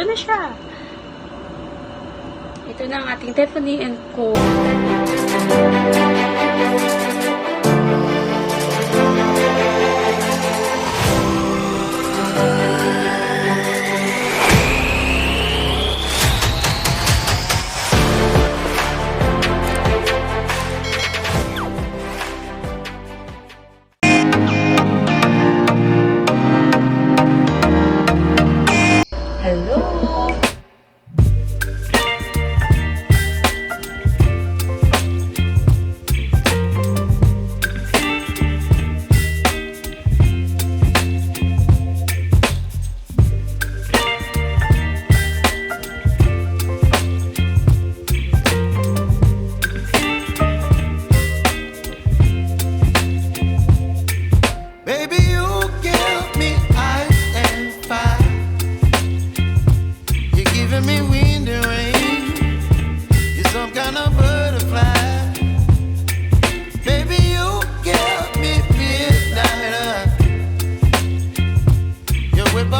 ito na siya. Ito na ang ating Tiffany & Co.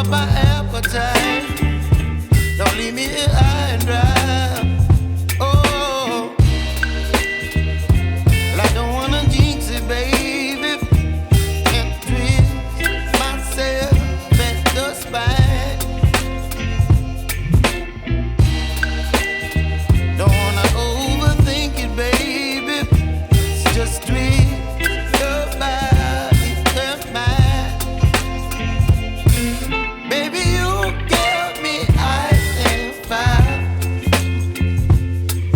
My appetite, don't leave me here high and dry. Oh, well, I don't wanna jinx it, baby, and twist myself at the spine. Don't wanna overthink it, baby. It's just twist your body and mine. Baby, you give me ice and fire.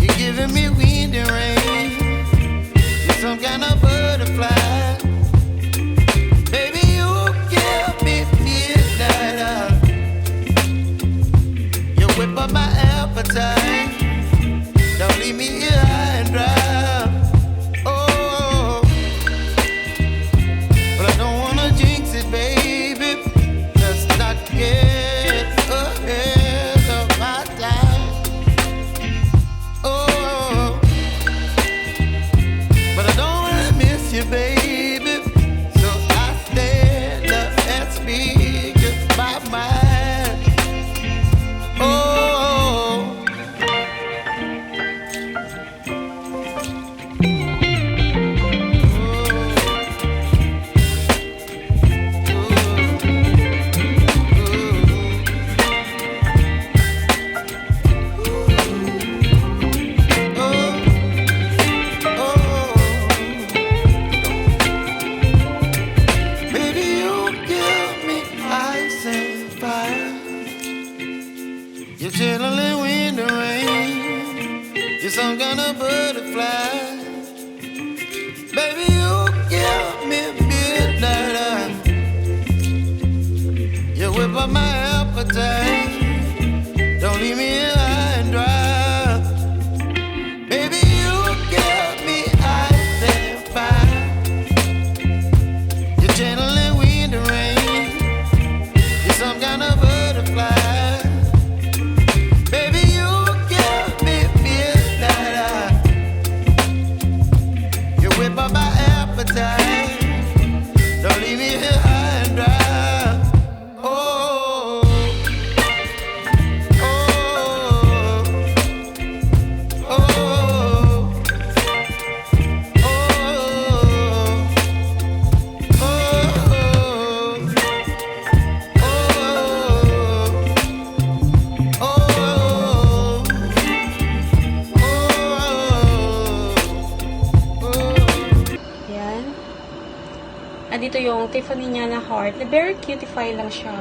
You're giving me wind and rain. You're some kind of butterfly. Baby, you give me midnight. You whip up my appetite. Don't leave me here high and dry. Oh, but I don't wanna jinx it, baby. Not get ahead of my time. Oh, but I don't wanna miss you, baby. So I stand up and speak my mind. Oh. You're chilling wind and rain. You're some kind of butterfly. Baby, you give me midnight. You whip up my appetite. Don't leave me here high and dry. Baby, you give me ice and fire. You're channeling wind and rain. You're some kind of butterfly. My appetite, don't leave me here high and dry. Oh, oh, oh, oh, Andito yung Tiffany niya na heart. Very cutify lang siya.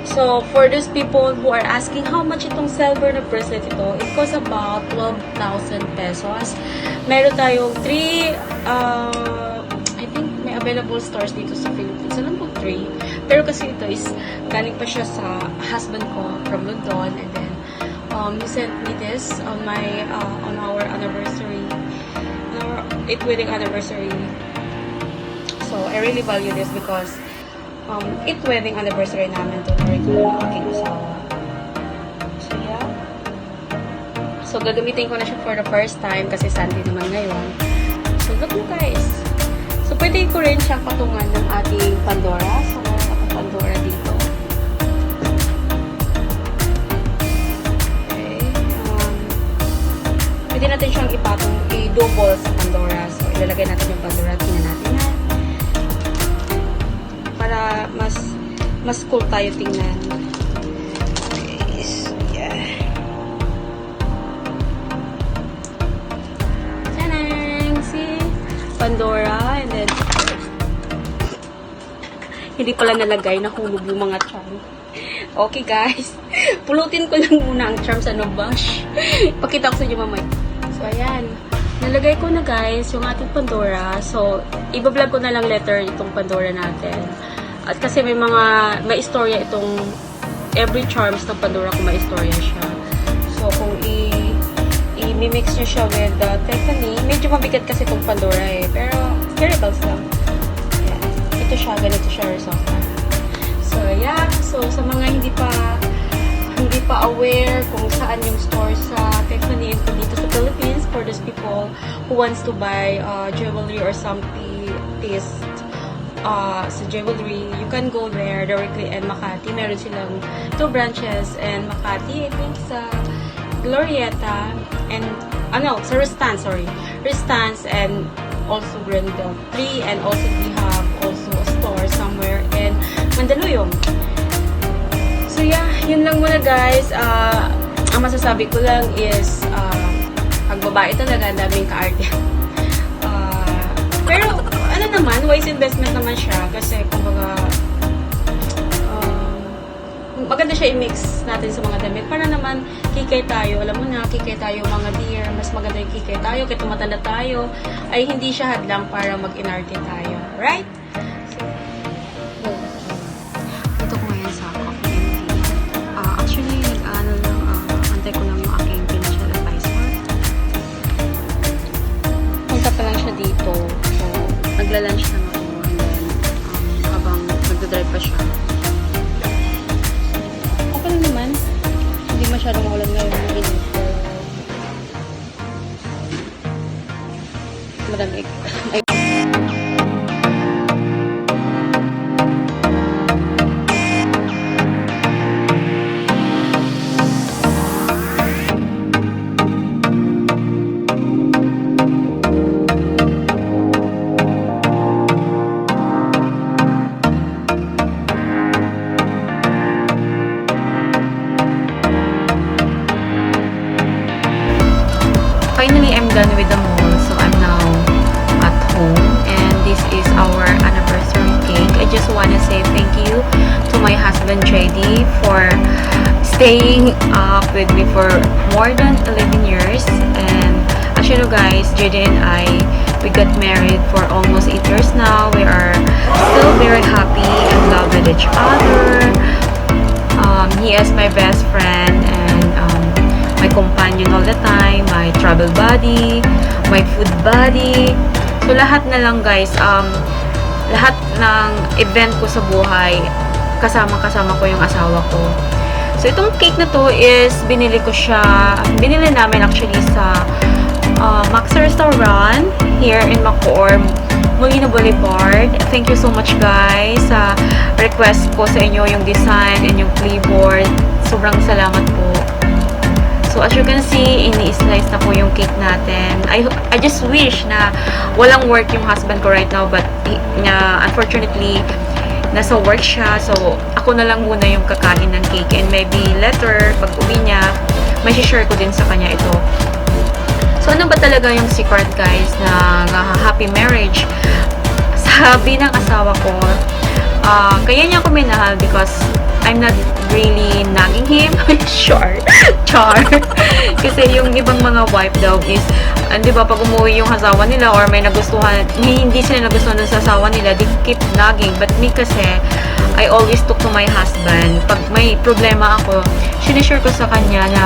So, for those people who are asking how much itong silver na bracelet ito, it costs about 12,000 pesos. Meron tayong 3, I think may available stores dito sa Philippines. Alam ko 3. Pero kasi ito is, galing pa siya sa husband ko from London. And then, he sent me this on my, on our anniversary, our 8th wedding anniversary. So, I really value this because 8th wedding anniversary namin to ng aking asawa. So, yeah. So, gagamitin ko na siya for the first time kasi Sunday naman ngayon. So, look guys. So, pwede ko rin siyang patungan ng ating Pandora. So, meron akong Pandora dito. siyang ipatong, i-double sa Pandora. So, ilalagay natin yung Pandora. Tingnan natin yan. Para mas cool tayo tingnan. Okay, so yeah. Tanang! See? Pandora. And then, hindi pala nalagay, nahulog yung mga charm. Okay guys, pulutin ko lang muna ang charm sa Nobash. Pakita ko sa inyo mamay. So ayan, nalagay ko na guys yung ating Pandora. So, ibablog ko na lang later itong Pandora natin. At kasi may istorya itong, every charms ng Pandora kung may istorya siya. So, kung i-mix nyo siya with Tiffany, medyo mabigat kasi itong Pandora eh. Pero, very bells lang. Ayan. Ito siya, ganito siya result. So, yeah. So, sa mga hindi pa aware kung saan yung store sa Tiffany and dito sa Philippines, for those people who wants to buy jewelry or something piece sa jewelry, you can go there directly in Makati. Meron silang 2 branches in Makati, I think sa Glorieta and sa Restance and also Grandel 3, and also we have also a store somewhere in Mandaluyong. So yeah, yun lang muna guys. Ang masasabi ko lang is pag babae talaga, daming kaarte. Pero ano naman, wise investment naman siya kasi kumbaga maganda siya i-mix natin sa mga damit para naman kikay tayo. Alam mo na, kikay tayo mga dear. Mas maganda yung kikay tayo kaya tumatanda tayo ay hindi siya hadlang para mag-inarte tayo. Right? So, ito ko ngayon sa Coffee and Tea. Actually, antay ko lang yung aking financial advisor. Punta pa lang siya dito. So, nagla-lunch lang ako. And then, habang nagdadrive pa siya. Okay lang naman. Hindi masyadong maulan ngayon. Mainit. Madamig. Ay. Finally, I'm done with the mall, so I'm now at home, and this is our anniversary cake. I just want to say thank you to my husband JD for staying up with me for more than 11 years. And as you know guys, JD and I, we got married for almost 8 years now. We are still very happy and love with each other. He is my best friend and my companion all the time, my travel buddy, my food buddy. So, lahat na lang guys, lahat ng event ko sa buhay, kasama ko yung asawa ko. So, itong cake na to is, binili namin actually sa Max Restaurant here in Bacoor, Molino Boulevard. Thank you so much guys sa request ko sa inyo yung design and yung clipboard. Sobrang salamat po. So, as you can see, ini-slice na po yung cake natin. I just wish na walang work yung husband ko right now, but unfortunately, nasa work siya. So, ako na lang muna yung kakain ng cake. And maybe later, pag uwi niya, may share ko din sa kanya ito. So, ano ba talaga yung secret, guys, na happy marriage? Sabi ng asawa ko, kaya niya ako minahal because I'm not really nagging him. Char. Kasi yung ibang mga wife daw is, di ba, pag umuwi yung asawa nila or may nagustuhan, hindi sila nagustuhan sa asawa nila, they keep nagging. But me kasi, I always talk to my husband. Pag may problema ako, sinishare ko sa kanya na,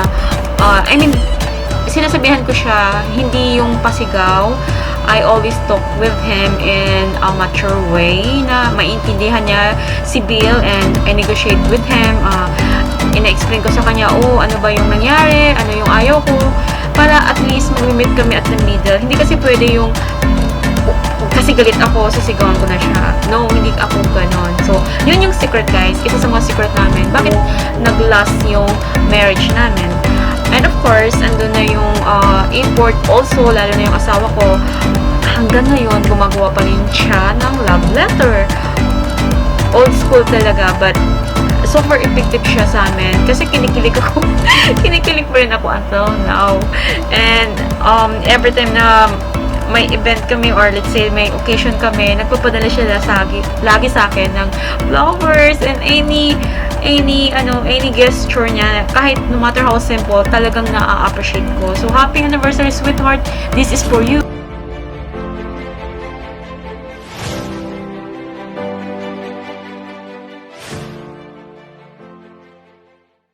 sinasabihan ko siya, hindi yung pasigaw. I always talk with him in a mature way na maintindihan niya si Bill, and I negotiate with him. Ina-explain ko sa kanya, ano ba yung nangyari, ano yung ayaw ko, para at least mag-meet kami at the middle. Hindi kasi pwede yung kasi galit ako, sisigawan ko na siya. No, hindi ako ganon. So, yun yung secret guys. Isa sa mga secret namin. Bakit nag-last yung marriage namin. And And of course, andun na yung import also, lalo na yung asawa ko. Hanggang ngayon, gumagawa pa rin siya ng love letter. Old school talaga, but super effective siya sa amin. Kasi kinikilig ako. Kinikilig pa rin ako until now. And every time na may event kami or let's say may occasion kami, nagpapadala siya lagi sa akin ng flowers and any gesture niya, kahit no matter how simple, talagang na-appreciate ko. So, happy anniversary, sweetheart. This is for you.